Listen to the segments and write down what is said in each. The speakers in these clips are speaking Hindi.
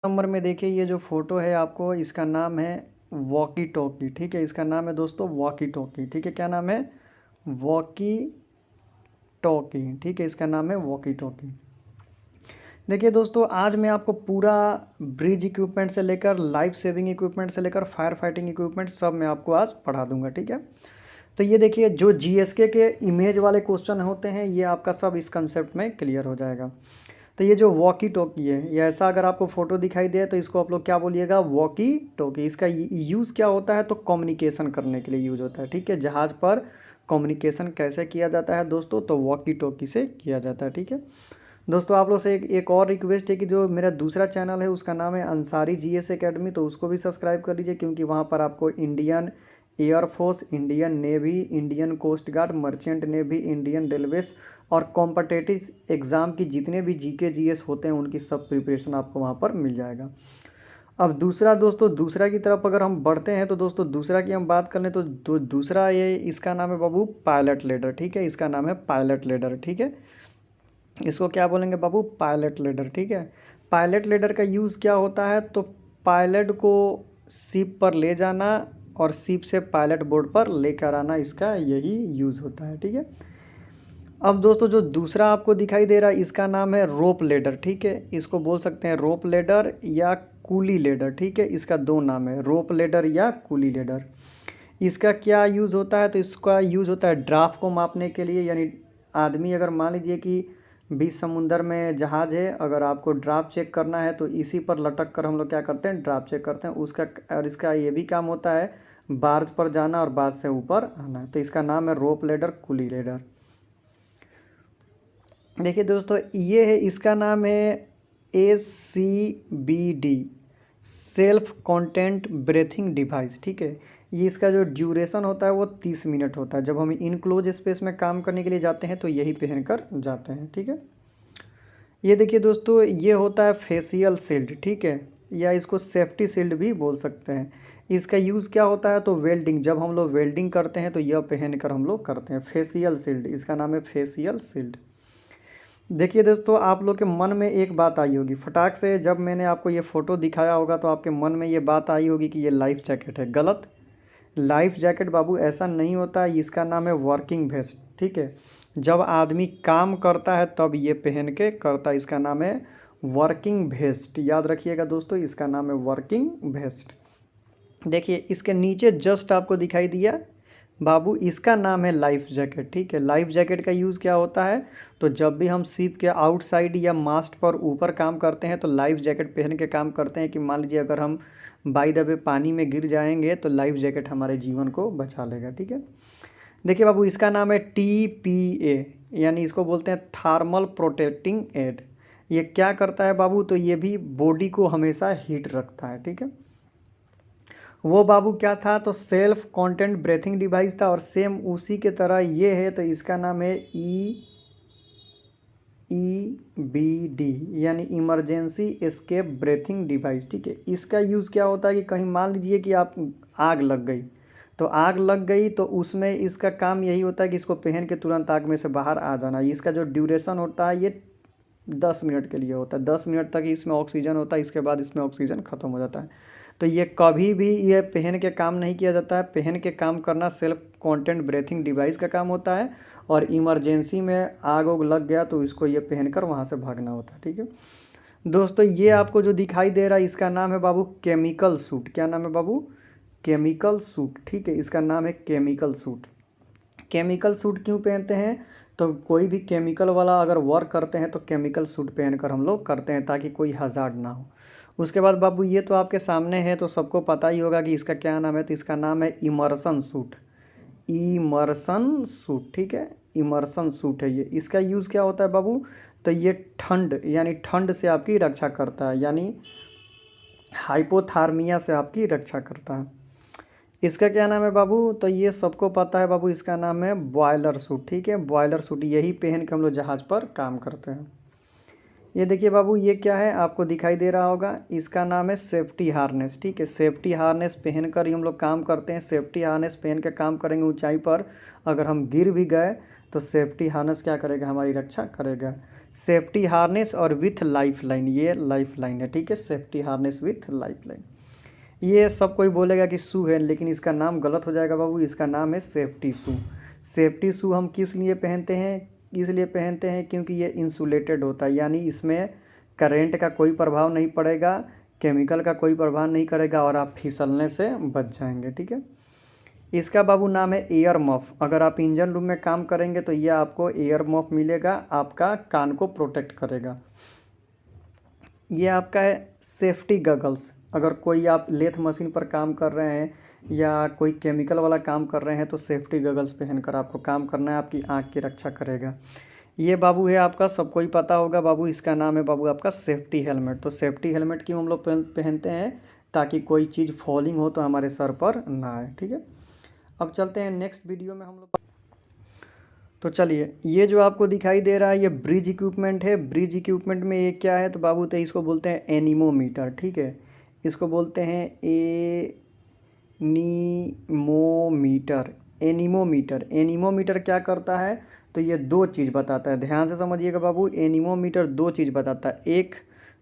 नंबर में देखिए ये जो फ़ोटो है आपको इसका नाम है वॉकी टॉकी। ठीक है, इसका नाम है दोस्तों वॉकी टॉकी। ठीक है, क्या नाम है? Walkie talkie. ठीक है, इसका नाम है वॉकी टॉकी। देखिए दोस्तों, आज मैं आपको पूरा ब्रिज इक्विपमेंट से लेकर लाइफ सेविंग इक्विपमेंट से लेकर फायर फाइटिंग इक्विपमेंट सब मैं आपको आज पढ़ा दूंगा। ठीक है, तो ये देखिए जो जीएसके के इमेज वाले क्वेश्चन होते हैं ये आपका सब इस कंसेप्ट में क्लियर हो जाएगा। तो ये जो वॉकी टॉकी है, ये ऐसा अगर आपको फोटो दिखाई दे तो इसको आप लोग क्या बोलिएगा? Walkie talkie. इसका यूज़ क्या होता है? तो कम्युनिकेशन करने के लिए यूज़ होता है। ठीक है, जहाज़ पर कम्युनिकेशन कैसे किया जाता है दोस्तों? तो वॉकी टॉकी से किया जाता है। ठीक है दोस्तों, आप लोग से एक और रिक्वेस्ट है कि जो मेरा दूसरा चैनल है उसका नाम है अंसारी जीएस एकेडमी, तो उसको भी सब्सक्राइब कर लीजिए, क्योंकि वहाँ पर आपको Indian air force, Indian navy, Indian coast guard, merchant navy, Indian railways और कॉम्पिटिटिव एग्ज़ाम की जितने भी जीके जीएस होते हैं उनकी सब प्रिपरेशन आपको वहाँ पर मिल जाएगा। अब दूसरा दोस्तों, दूसरा की तरफ अगर हम बढ़ते हैं तो दोस्तों दूसरा की हम बात कर लें तो दूसरा ये इसका नाम है बाबू पायलट लेडर। ठीक है, इसका नाम है पायलट लेडर। ठीक है, इसको क्या बोलेंगे बाबू? Pilot ladder. ठीक है, पायलट लेडर का यूज़ क्या होता है? तो पायलट को शिप पर ले जाना और शिप से पायलट बोर्ड पर लेकर आना, इसका यही यूज़ होता है। ठीक है, अब दोस्तों जो दूसरा आपको दिखाई दे रहा है इसका नाम है रोप लेडर। ठीक है, इसको बोल सकते हैं रोप लेडर या कूली लेडर। ठीक है, इसका दो नाम है, रोप लेडर या कूली लेडर। इसका क्या यूज़ होता है? तो इसका यूज़ होता है ड्राफ्ट को मापने के लिए। यानी आदमी अगर मान लीजिए कि बीच समुंदर में जहाज़ है, अगर आपको ड्राफ्ट चेक करना है तो इसी पर लटक कर हम लोग क्या करते हैं? ड्राफ्ट चेक करते हैं उसका। और इसका ये भी काम होता है बार्ज पर जाना और बार्ज से ऊपर आना। तो इसका नाम है रोप लेडर, कुली लेडर। देखिए दोस्तों, ये है, इसका नाम है ACBD, self content breathing device. ठीक है, ये इसका जो ड्यूरेशन होता है वो 30 मिनट होता है। जब हम इनक्लोज स्पेस में काम करने के लिए जाते हैं तो यही पहन कर जाते हैं। ठीक है, ये देखिए दोस्तों, ये होता है फेशियल शील्ड। ठीक है, या इसको सेफ्टी शील्ड भी बोल सकते हैं। इसका यूज़ क्या होता है? तो वेल्डिंग, जब हम लोग वेल्डिंग करते हैं तो यह पहन कर हम लोग करते हैं। फेशियल शील्ड, इसका नाम है फेशियल शील्ड। देखिए दोस्तों, आप लोग के मन में एक बात आई होगी फटाक से, जब मैंने आपको ये फ़ोटो दिखाया होगा तो आपके मन में ये बात आई होगी कि ये लाइफ जैकेट है। गलत। लाइफ जैकेट बाबू ऐसा नहीं होता है, इसका नाम है वर्किंग वेस्ट। ठीक है, जब आदमी काम करता है तब ये पहन के करता है, इसका नाम है वर्किंग वेस्ट। याद रखिएगा दोस्तों, इसका नाम है वर्किंग वेस्ट। देखिए इसके नीचे जस्ट आपको दिखाई दिया बाबू, इसका नाम है लाइफ जैकेट। ठीक है, लाइफ जैकेट का यूज़ क्या होता है? तो जब भी हम शिप के आउटसाइड या मास्ट पर ऊपर काम करते हैं तो लाइफ जैकेट पहन के काम करते हैं कि मान लीजिए अगर हम बाय द वे पानी में गिर जाएंगे तो लाइफ जैकेट हमारे जीवन को बचा लेगा। ठीक है, देखिए बाबू, इसका नाम है TPA, यानी इसको बोलते हैं थर्मल प्रोटेक्टिंग एड। ये क्या करता है बाबू? तो ये भी बॉडी को हमेशा हीट रखता है। ठीक है, वो बाबू क्या था? तो सेल्फ कॉन्टेंट ब्रेथिंग डिवाइस था, और सेम उसी के तरह ये है, तो इसका नाम है EBD, यानी इमरजेंसी एस्केप ब्रेथिंग डिवाइस। ठीक है, इसका यूज़ क्या होता है कि कहीं मान लीजिए कि आप आग लग गई, तो आग लग गई तो उसमें इसका काम यही होता है कि इसको पहन के तुरंत आग में से बाहर आ जाना। इसका जो ड्यूरेशन होता है ये 10 मिनट के लिए होता है। 10 मिनट तक इसमें ऑक्सीजन होता है, इसके बाद इसमें ऑक्सीजन ख़त्म हो जाता है। तो ये कभी भी ये पहन के काम नहीं किया जाता है। पहन के काम करना सेल्फ कॉन्टेंट ब्रेथिंग डिवाइस का काम होता है, और इमरजेंसी में आग उग लग गया तो इसको ये पहनकर वहाँ से भागना होता है। ठीक है दोस्तों, ये आपको जो दिखाई दे रहा है इसका नाम है बाबू केमिकल सूट। क्या नाम है बाबू? Chemical suit. ठीक है, इसका नाम है केमिकल सूट। केमिकल सूट क्यों पहनते हैं? तो कोई भी केमिकल वाला अगर वर्क करते हैं तो केमिकल सूट पहनकर हम लोग करते हैं, ताकि कोई हज़ार्ड ना हो। उसके बाद बाबू, ये तो आपके सामने है तो सबको पता ही होगा कि इसका क्या नाम है। तो इसका नाम है इमर्सन सूट। Immersion suit. ठीक है, इमर्सन सूट है ये। इसका यूज़ क्या होता है बाबू? तो ये ठंड, यानी ठंड से आपकी रक्षा करता है, यानी हाइपोथर्मिया से आपकी रक्षा करता है। इसका क्या नाम है बाबू? तो ये सबको पता है बाबू, इसका नाम है बॉयलर सूट। ठीक है, बॉयलर सूट, यही पहन के हम लोग जहाज़ पर काम करते हैं। ये देखिए बाबू, ये क्या है आपको दिखाई दे रहा होगा, इसका नाम है सेफ्टी हार्नेस। ठीक है, सेफ्टी हार्नेस पहन कर ही हम लोग काम करते हैं। सेफ्टी हार्नेस पहन के काम करेंगे ऊंचाई पर, अगर हम गिर भी गए तो सेफ्टी हार्नेस क्या करेगा, हमारी रक्षा करेगा। सेफ्टी हार्नेस और विथ लाइफ लाइन, ये लाइफ लाइन है। ठीक है, safety harness with life line. ये सब कोई बोलेगा कि शू है, लेकिन इसका नाम गलत हो जाएगा बाबू, इसका नाम है सेफ्टी शू। सेफ्टी शू हम किस लिए पहनते हैं, इसलिए पहनते हैं क्योंकि ये इंसुलेटेड होता है, यानी इसमें करंट का कोई प्रभाव नहीं पड़ेगा, केमिकल का कोई प्रभाव नहीं करेगा और आप फिसलने से बच जाएंगे। ठीक है, इसका बाबू नाम है एयर मफ। अगर आप इंजन रूम में काम करेंगे तो ये आपको एयर मफ मिलेगा, आपका कान को प्रोटेक्ट करेगा। ये आपका है सेफ्टी गगल्स। अगर कोई आप लेथ मशीन पर काम कर रहे हैं या कोई केमिकल वाला काम कर रहे हैं तो सेफ्टी गगल्स पहनकर आपको काम करना है, आपकी आंख की रक्षा करेगा। ये बाबू है आपका, सबको ही पता होगा बाबू, इसका नाम है बाबू आपका सेफ्टी हेलमेट। तो सेफ्टी हेलमेट क्यों हम लोग पहनते हैं, ताकि कोई चीज़ फॉलिंग हो तो हमारे सर पर ना आए। ठीक है, अब चलते हैं नेक्स्ट वीडियो में हम लोग। तो चलिए, ये जो आपको दिखाई दे रहा है ये ब्रिज इक्विपमेंट है। ब्रिज इक्विपमेंट में ये क्या है तो बाबू, तो इसको बोलते हैं एनीमोमीटर। ठीक है, इसको बोलते हैं एनीमोमीटर। एनीमोमीटर, एनीमोमीटर क्या करता है तो ये दो चीज़ बताता है, ध्यान से समझिएगा बाबू। एनीमोमीटर दो चीज़ बताता है, एक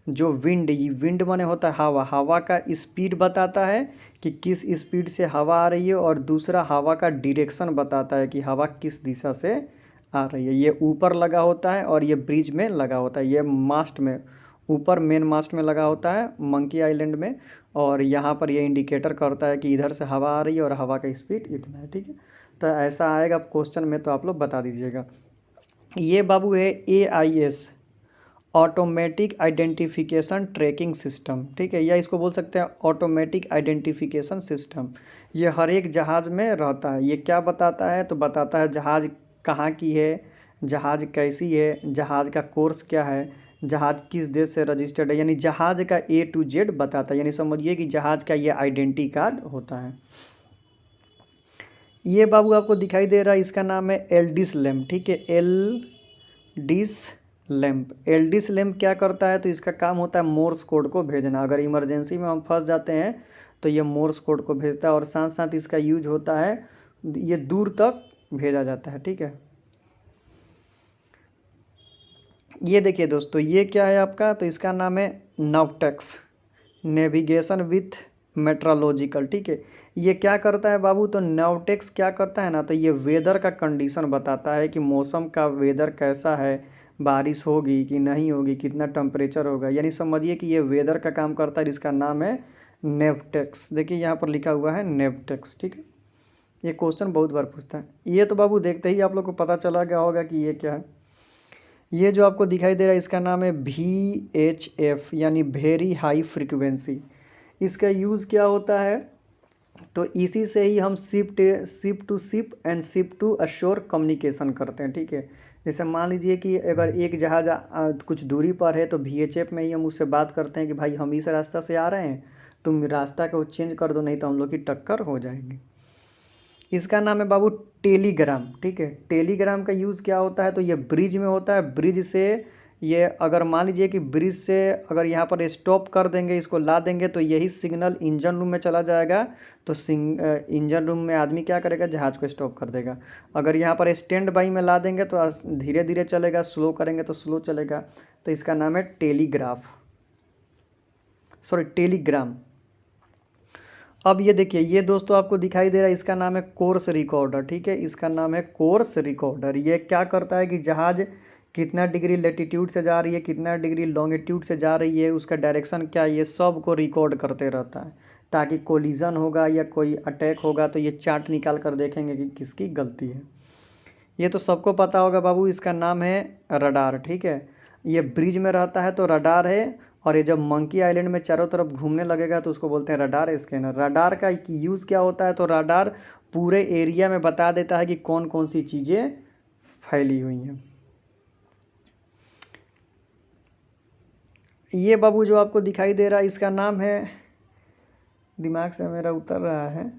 जो विंड, विंड माने होता है हवा, हवा का स्पीड बताता है कि किस स्पीड से हवा आ रही है, और दूसरा हवा का डायरेक्शन बताता है कि हवा किस दिशा से आ रही है। ये ऊपर लगा होता है और ये ब्रिज में लगा होता है, ये मास्ट में, ऊपर मेन मास्ट में लगा होता है मंकी आइलैंड में, और यहाँ पर ये इंडिकेटर करता है कि इधर से हवा आ रही है और हवा का स्पीड इतना है। ठीक है, तो ऐसा आएगा क्वेश्चन में तो आप लोग बता दीजिएगा। ये बाबू है AIS, automatic identification tracking system. ठीक है, या इसको बोल सकते हैं ऑटोमेटिक आइडेंटिफिकेशन सिस्टम। ये हर एक जहाज़ में रहता है। ये क्या बताता है तो बताता है जहाज़ कहाँ की है, जहाज़ कैसी है, जहाज़ का कोर्स क्या है, जहाज़ किस देश से रजिस्टर्ड है, यानी जहाज़ का A to Z बताता है। यानी समझिए कि जहाज़ का ये आइडेंटिटी कार्ड होता है। ये बाबू आपको दिखाई दे रहा है, इसका नाम है एलडिस लैम्प। ठीक है, एलडिस लैम्प। एलडिस लैम्प क्या करता है तो इसका काम होता है मोर्स कोड को भेजना। अगर इमरजेंसी में हम फंस जाते हैं तो ये मोर्स कोड को भेजता है, और साथ साथ इसका यूज होता है, ये दूर तक भेजा जाता है। ठीक है, ये देखिए दोस्तों, ये क्या है आपका तो इसका नाम है नावटेक्स, नेविगेशन विथ मेट्रोलॉजिकल। ठीक है, ये क्या करता है बाबू तो नावटेक्स क्या करता है ना तो ये वेदर का कंडीशन बताता है कि मौसम का वेदर कैसा है, बारिश होगी कि नहीं होगी, कितना टेम्परेचर होगा, यानी समझिए कि ये वेदर का काम करता है, जिसका नाम है नेवटेक्स। देखिए यहाँ पर लिखा हुआ है नेवटेक्स। ठीक है, ये क्वेश्चन बहुत बार पूछता है। ये तो बाबू देखते ही आप लोग को पता चला गया होगा कि ये क्या है। ये जो आपको दिखाई दे रहा है इसका नाम है VHF, यानी वेरी हाई फ्रिक्वेंसी। इसका यूज़ क्या होता है तो इसी से ही हम ship to ship and ship to ashore communication करते हैं। ठीक है, जैसे मान लीजिए कि अगर एक जहाज़ कुछ दूरी पर है तो VHF में ही हम उससे बात करते हैं कि भाई हम इस रास्ता से आ रहे हैं, तुम रास्ता को चेंज कर दो, नहीं तो हम लोग की टक्कर हो जाएगी। इसका नाम है बाबू टेलीग्राम। ठीक है, टेलीग्राम का यूज़ क्या होता है तो ये ब्रिज में होता है। ब्रिज से ये अगर मान लीजिए कि ब्रिज से अगर यहाँ पर स्टॉप कर देंगे, इसको ला देंगे, तो यही सिग्नल इंजन रूम में चला जाएगा। तो इंजन रूम में आदमी क्या करेगा, जहाज़ को स्टॉप कर देगा। अगर यहाँ पर स्टैंड बाई में ला देंगे तो धीरे धीरे चलेगा, स्लो करेंगे तो स्लो चलेगा। तो इसका नाम है टेलीग्राम। अब ये देखिए, ये दोस्तों आपको दिखाई दे रहा है, इसका नाम है कोर्स रिकॉर्डर। ठीक है, इसका नाम है कोर्स रिकॉर्डर। ये क्या करता है कि जहाज़ कितना डिग्री लेटीट्यूड से जा रही है, कितना डिग्री लॉन्गिट्यूड से जा रही है, उसका डायरेक्शन क्या है, ये सब को रिकॉर्ड करते रहता है, ताकि कोलिजन होगा या कोई अटैक होगा तो ये चार्ट निकाल कर देखेंगे कि किसकी गलती है। ये तो सबको पता होगा बाबू, इसका नाम है रडार। ठीक है, ये ब्रिज में रहता है तो रडार है, और ये जब मंकी आइलैंड में चारों तरफ घूमने लगेगा तो उसको बोलते हैं रडार स्कैनर। रडार का यूज़ क्या होता है तो रडार पूरे एरिया में बता देता है कि कौन कौन सी चीज़ें फैली हुई हैं। ये बाबू जो आपको दिखाई दे रहा है इसका नाम है, दिमाग से मेरा उतर रहा है,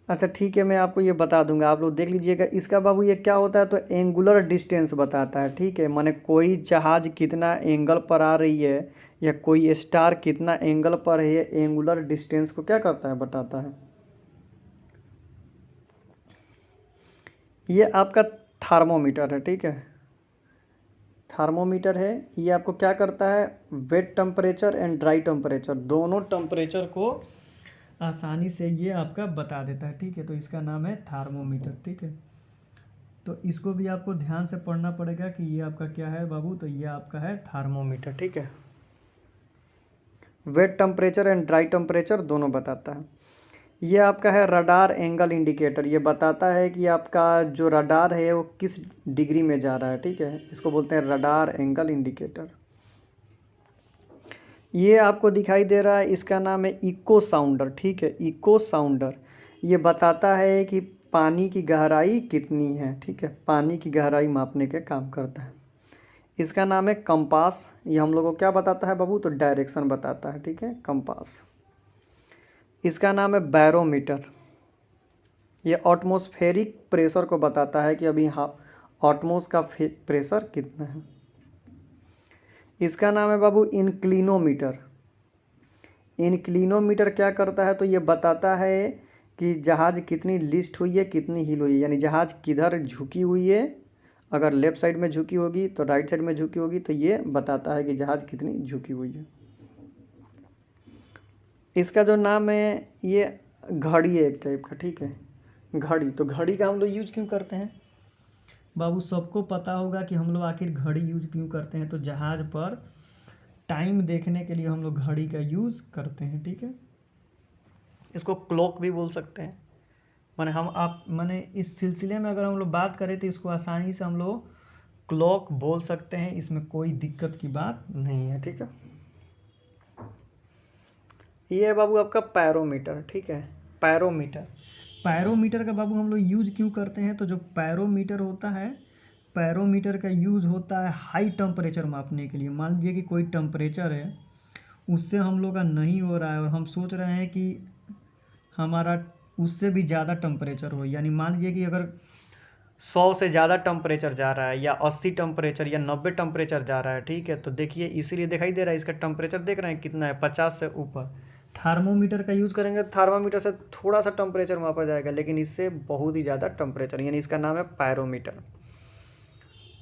अच्छा ठीक है, मैं आपको ये बता दूंगा, आप लोग देख लीजिएगा इसका बाबू। ये क्या होता है, तो एंगुलर डिस्टेंस बताता है, ठीक है। माने कोई जहाज कितना एंगल पर आ रही है या कोई स्टार कितना एंगल पर है, ये एंगुलर डिस्टेंस को क्या करता है, बताता है। ये आपका थर्मोमीटर है, ठीक है। थर्मोमीटर है, ये आपको क्या करता है, wet temperature and dry temperature दोनों टेम्परेचर को आसानी से ये आपका बता देता है, ठीक है। तो इसका नाम है थर्मोमीटर, ठीक है। तो इसको भी आपको ध्यान से पढ़ना पड़ेगा कि ये आपका क्या है बाबू, तो ये आपका है थर्मोमीटर, ठीक है। Wet temperature and dry temperature दोनों बताता है। ये आपका है रडार एंगल इंडिकेटर, ये बताता है कि आपका जो रडार है वो किस डिग्री में जा रहा है, ठीक है। इसको बोलते हैं रडार एंगल इंडिकेटर। ये आपको दिखाई दे रहा है, इसका नाम है इको साउंडर, ठीक है। इको साउंडर ये बताता है कि पानी की गहराई कितनी है, ठीक है। पानी की गहराई मापने के काम करता है। इसका नाम है कंपास, ये हम लोग को क्या बताता है बाबू, तो डायरेक्शन बताता है, ठीक है, कंपास। इसका नाम है बैरोमीटर, ये एटमॉस्फेरिक प्रेशर को बताता है कि अभी हाँ एटमॉस का प्रेशर कितना है। इसका नाम है बाबू इंक्लिनोमीटर। इंक्लिनोमीटर क्या करता है, तो ये बताता है कि जहाज़ कितनी लिस्ट हुई है, कितनी हिल हुई है, यानी जहाज़ किधर झुकी हुई है। अगर लेफ़्ट साइड में झुकी होगी तो राइट साइड में झुकी होगी, तो ये बताता है कि जहाज़ कितनी झुकी हुई है। इसका जो नाम है, ये घड़ी है एक टाइप का, ठीक है। घड़ी, तो घड़ी का हम लोग यूज क्यों करते हैं बाबू, सबको पता होगा कि हम लोग आखिर घड़ी यूज क्यों करते हैं। तो जहाज़ पर टाइम देखने के लिए हम लोग घड़ी का यूज़ करते हैं, ठीक है। इसको क्लॉक भी बोल सकते हैं। माने हम आप माने इस सिलसिले में अगर हम लोग बात करें तो इसको आसानी से हम लोग क्लॉक बोल सकते हैं, इसमें कोई दिक्कत की बात नहीं है, ठीक है। ये है बाबू आपका पैरोमीटर, ठीक है। पैरोमीटर, पैरोमीटर का बाबू हम लोग यूज क्यों करते हैं, तो जो पैरोमीटर होता है, पैरोमीटर का यूज़ होता है हाई टेम्परेचर मापने के लिए। मान लीजिए कि कोई टेम्परेचर है उससे हम लोग का नहीं हो रहा है और हम सोच रहे हैं कि हमारा उससे भी ज़्यादा टेम्परेचर हो, यानी मान लीजिए कि अगर 100 से ज़्यादा टेम्परेचर जा रहा है या 80 टेम्परेचर या 90 टेम्परेचर जा रहा है, ठीक है। तो देखिए इसीलिए दिखाई दे रहा है, इसका टेम्परेचर देख रहे हैं कितना है, 50 से ऊपर। थर्मोमीटर का यूज़ करेंगे, थर्मामीटर से थोड़ा सा टेम्परेचर मापा जाएगा, लेकिन इससे बहुत ही ज़्यादा टेम्परेचर, यानी इसका नाम है पैरोमीटर।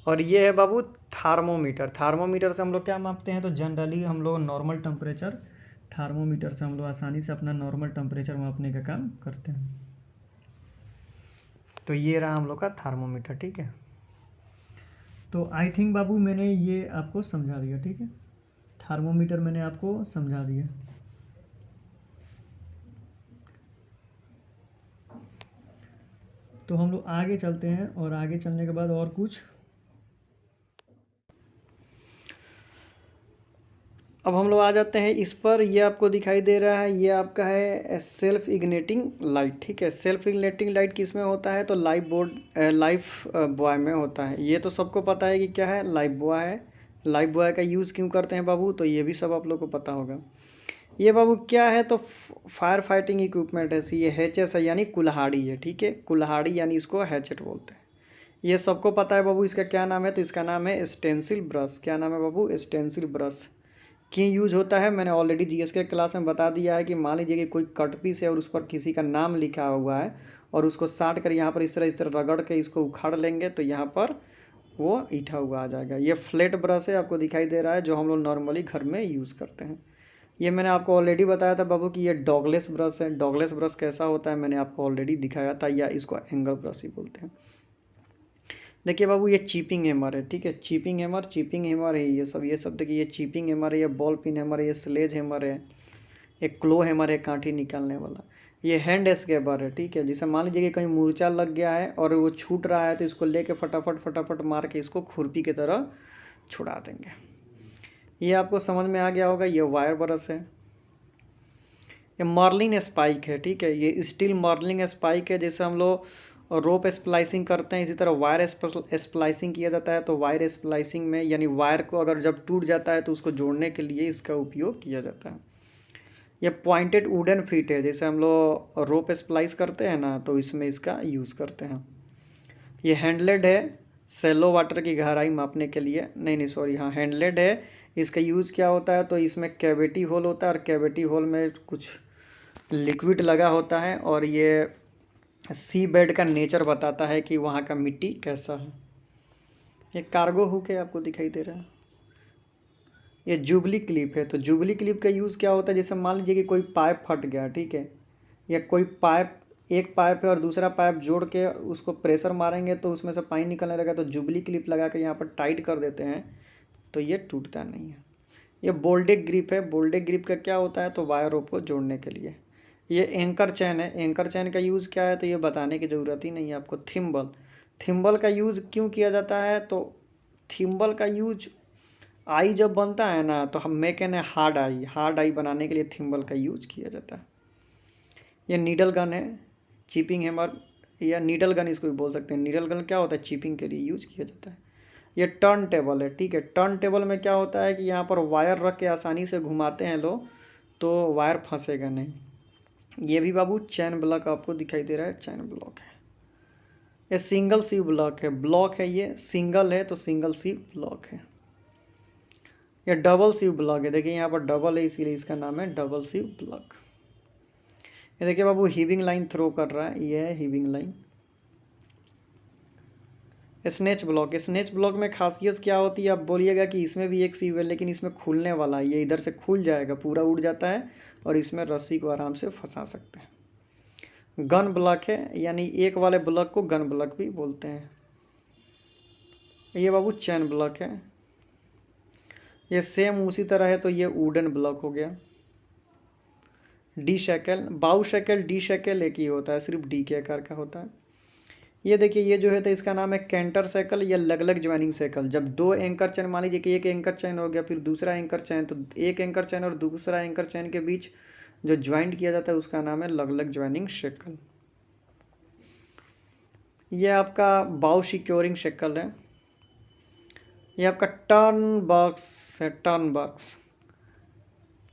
और ये है बाबू थर्मोमीटर। थर्मोमीटर से हम लोग क्या मापते हैं, तो जनरली हम लोग नॉर्मल टेम्परेचर, थर्मोमीटर से हम लोग आसानी से अपना नॉर्मल टेम्परेचर मापने का काम करते हैं। तो ये रहा हम लोग का थर्मोमीटर, ठीक है। तो आई थिंक बाबू मैंने ये आपको समझा दिया, ठीक है। थर्मोमीटर मैंने आपको समझा दिया। तो हम लोग आगे चलते हैं और आगे चलने के बाद और कुछ, अब हम लोग आ जाते हैं इस पर। ये आपको दिखाई दे रहा है, ये आपका है सेल्फ इग्नेटिंग लाइट, ठीक है। सेल्फ इग्नेटिंग लाइट किस में होता है, तो लाइफ बॉय में होता है। ये तो सबको पता है कि क्या है, लाइफ बॉय है। लाइफ बॉय का यूज़ क्यों करते हैं बाबू, तो ये भी सब आप लोग को पता होगा। ये बाबू क्या है, तो फायर फाइटिंग इक्विपमेंट है, ये हैचेस है, यानी कुल्हाड़ी है, ठीक है। कुल्हाड़ी यानी इसको हैचेट बोलते हैं। ये सबको पता है बाबू, इसका क्या नाम है, तो इसका नाम है स्टेंसिल ब्रश। क्या नाम है बाबू, स्टेंसिल ब्रश। क्यों यूज होता है, मैंने ऑलरेडी जीएस के क्लास में बता दिया है कि मान लीजिए कि कोई कट पीस है और उस पर किसी का नाम लिखा हुआ है और उसको साट कर यहाँ पर इस तरह रगड़ के इसको उखाड़ लेंगे तो यहाँ पर वो ईठा हुआ आ जाएगा। ये फ्लैट ब्रश है, आपको दिखाई दे रहा है, जो हम लोग नॉर्मली घर में यूज़ करते हैं। ये मैंने आपको ऑलरेडी बताया था बाबू कि ये डॉगलेस ब्रश है। डॉगलेस ब्रश कैसा होता है मैंने आपको ऑलरेडी दिखाया था, या इसको एंगल ब्रश ही बोलते हैं। देखिए बाबू ये चीपिंग हैमर है, ठीक है। चीपिंग हैमर है ये सब देखिए, ये चीपिंग हैमर है, ये बॉल पिन हैमर है, ये स्लेज हैमर है, एक क्लो हैमर है कांठी निकालने वाला। ये हैंड स्क्रैबर है, ठीक है। जिसे मान लीजिए कि कहीं मूर्छा लग गया है और वो छूट रहा है तो इसको लेके फटाफट मार के इसको खुरपी की तरह छुड़ा देंगे। ये आपको समझ में आ गया होगा। ये वायर ब्रश है। ये मर्लिन स्पाइक है, ठीक है। ये स्टील मर्लिन स्पाइक है, जैसे हम लोग रोप स्प्लाइसिंग करते हैं, इसी तरह वायर स्प्लाइसिंग किया जाता है। तो वायर स्प्लाइसिंग में यानी वायर को अगर जब टूट जाता है तो उसको जोड़ने के लिए इसका उपयोग किया जाता है। ये पॉइंटेड वुडन फीट है, जैसे हम लोग रोप स्प्लाइस करते हैं ना, तो इसमें इसका यूज़ करते हैं। ये हैंडलेड है सेलो वाटर की गहराई मापने के लिए, नहीं सॉरी, हाँ हैंडलेड है। इसका यूज़ क्या होता है, तो इसमें कैविटी होल होता है और कैविटी होल में कुछ लिक्विड लगा होता है और ये सी बेड का नेचर बताता है कि वहाँ का मिट्टी कैसा है। ये कार्गो हुक है, आपको दिखाई दे रहा है। ये जुबली क्लिप है, तो जुबली क्लिप का यूज़ क्या होता है, जैसे मान लीजिए कि कोई पाइप फट गया, ठीक है, या कोई पाइप, एक पाइप है और दूसरा पाइप जोड़ के उसको प्रेशर मारेंगे तो उसमें से पानी निकलने लगा, तो जुबली क्लिप लगा के यहाँ पर टाइट कर देते हैं तो ये टूटता नहीं है। ये बोल्डेड ग्रिप है, बोल्डेड ग्रिप का क्या होता है, तो वायर रोप को जोड़ने के लिए। ये एंकर चैन है, एंकर चैन का यूज़ क्या है, तो ये बताने की ज़रूरत ही नहीं है आपको। थिम्बल, थिम्बल का यूज़ क्यों किया जाता है, तो थिम्बल का यूज आई जब बनता है ना, तो हम मेक हार्ड आई बनाने के लिए थिम्बल का यूज किया जाता है। ये नीडल गन है, चिपिंग हैमर या नीडल गन इसको भी बोल सकते हैं। नीडल गन क्या होता है, चिपिंग के लिए यूज किया जाता है। ये टर्न टेबल है, ठीक है। टर्न टेबल में क्या होता है कि यहाँ पर वायर रख के आसानी से घुमाते हैं लोग, तो वायर फंसेगा नहीं। ये भी बाबू चैन ब्लॉक आपको दिखाई दे रहा है, चैन ब्लॉक है। ये सिंगल सी ब्लॉक है, ब्लॉक है, ये सिंगल है तो सिंगल सी ब्लॉक है। ये डबल सी ब्लॉक है, देखिए यहाँ पर डबल है इसीलिए इसका नाम है डबल सी ब्लॉक। ये देखिए बाबू हीविंग लाइन थ्रो कर रहा है, ये है heaving line. Snatch block, snatch block में खासियत क्या होती है, आप बोलिएगा कि इसमें भी एक सीव है लेकिन इसमें खुलने वाला है, ये इधर से खुल जाएगा, पूरा उड़ जाता है और इसमें रस्सी को आराम से फंसा सकते हैं। गन ब्लॉक है, यानी एक वाले ब्लॉक को गन ब्लॉक भी बोलते हैं। ये बाबू चैन ब्लॉक है, ये सेम उसी तरह है, तो ये वुडन ब्लॉक हो गया। डी शैकल, बाउ शैकल, डी शैकल एक ही होता है, सिर्फ डी के आकार का होता है। ये देखिए ये जो है तो इसका नाम है कैंटर साइकिल या लगलग ज्वाइनिंग साइकिल। जब दो एंकर चैन, मान लीजिए कि एक एंकर चैन हो गया फिर दूसरा एंकर चैन, तो एक एंकर चैन और दूसरा एंकर चैन के बीच जो ज्वाइंट किया जाता है उसका नाम है लगलग ज्वाइनिंग साइकिल। ये आपका बाउ सिक्योरिंग साइकिल है। ये आपका टर्न बॉक्स है, टर्न बॉक्स।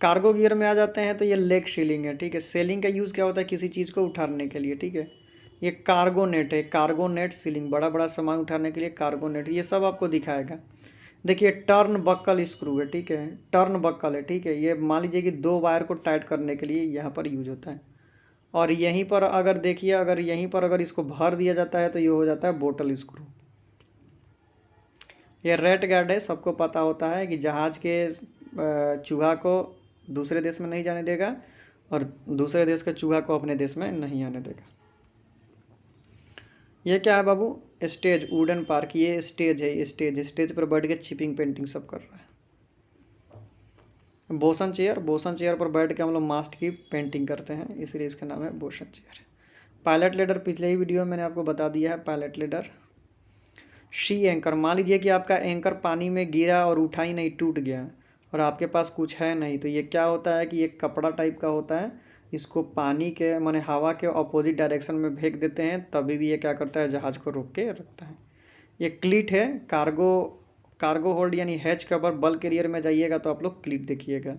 कार्गो गियर में आ जाते हैं तो ये लेग सीलिंग है, ठीक है। सेलिंग का यूज़ क्या होता है, किसी चीज़ को उठाने के लिए, ठीक है। ये कार्गो नेट है, कार्गो नेट सीलिंग, बड़ा बड़ा सामान उठाने के लिए कार्गो नेट, ये सब आपको दिखाएगा। देखिए टर्न बक्कल स्क्रू है, ठीक है, टर्न बक्कल है, ठीक है। ये मान लीजिए कि दो वायर को टाइट करने के लिए यहाँ पर यूज होता है। और यहीं पर अगर देखिए, अगर यहीं पर अगर इसको भर दिया जाता है तो ये हो जाता है बोटल स्क्रू। ये रेट गार्ड है, सबको पता होता है कि जहाज़ के चूहा को दूसरे देश में नहीं जाने देगा और दूसरे देश के चूहा को अपने देश में नहीं आने देगा। ये क्या है बाबू, स्टेज, वुडन पार्क, ये स्टेज है, स्टेज, स्टेज पर बैठ के चिपिंग पेंटिंग सब कर रहा है। बोसन चेयर, बोसन चेयर पर बैठ के हम लोग मास्ट की पेंटिंग करते हैं, इसलिए इसका नाम है बोसन चेयर। पायलट लेडर, पिछले ही वीडियो में मैंने आपको बता दिया है पायलट लेडर। शी एंकर, मान लीजिए कि आपका एंकर पानी में गिरा और उठा ही नहीं, टूट गया और आपके पास कुछ है नहीं, तो ये क्या होता है कि एक कपड़ा टाइप का होता है, इसको पानी के माने हवा के अपोजिट डायरेक्शन में फेंक देते हैं, तभी भी ये क्या करता है, जहाज़ को रोक के रखता है। ये क्लीट है, कार्गो होल्ड यानी हैच कवर, बल्क कैरियर में जाइएगा तो आप लोग क्लीट देखिएगा।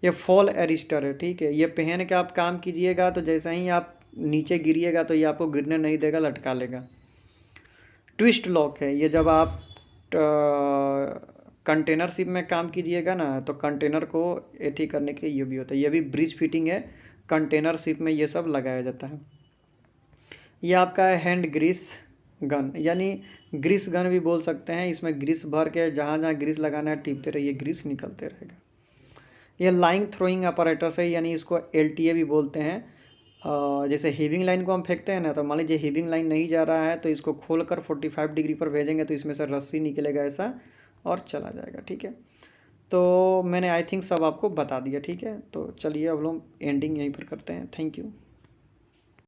ये फॉल एरिस्टर है, ठीक है। ये पहन के आप काम कीजिएगा तो जैसे ही आप नीचे गिरिएगा तो ये आपको गिरने नहीं देगा, लटका लेगा। ट्विस्ट लॉक है, ये जब आप कंटेनर शिप में काम कीजिएगा ना, तो कंटेनर को एथी करने के लिए ये भी होता है। ये भी ब्रिज फिटिंग है, कंटेनर शिप में ये सब लगाया जाता है। ये आपका है हैंड ग्रीस गन, यानी ग्रीस गन भी बोल सकते हैं। इसमें ग्रीस भर के जहाँ जहाँ ग्रीस लगाना है टिपते रहिए, ग्रीस निकलते रहेगा। ये लाइन थ्रोइंग अपरेटस है, यानी इसको LTA भी बोलते हैं। जैसे हीविंग लाइन को हम फेंकते हैं ना, तो मान लीजिए हीविंग लाइन नहीं जा रहा है तो इसको खोलकर 45 डिग्री पर भेजेंगे तो इसमें से रस्सी निकलेगा ऐसा और चला जाएगा, ठीक है। तो मैंने आई थिंक सब आपको बता दिया, ठीक है। तो चलिए अब लोग एंडिंग यहीं पर करते हैं। Thank you.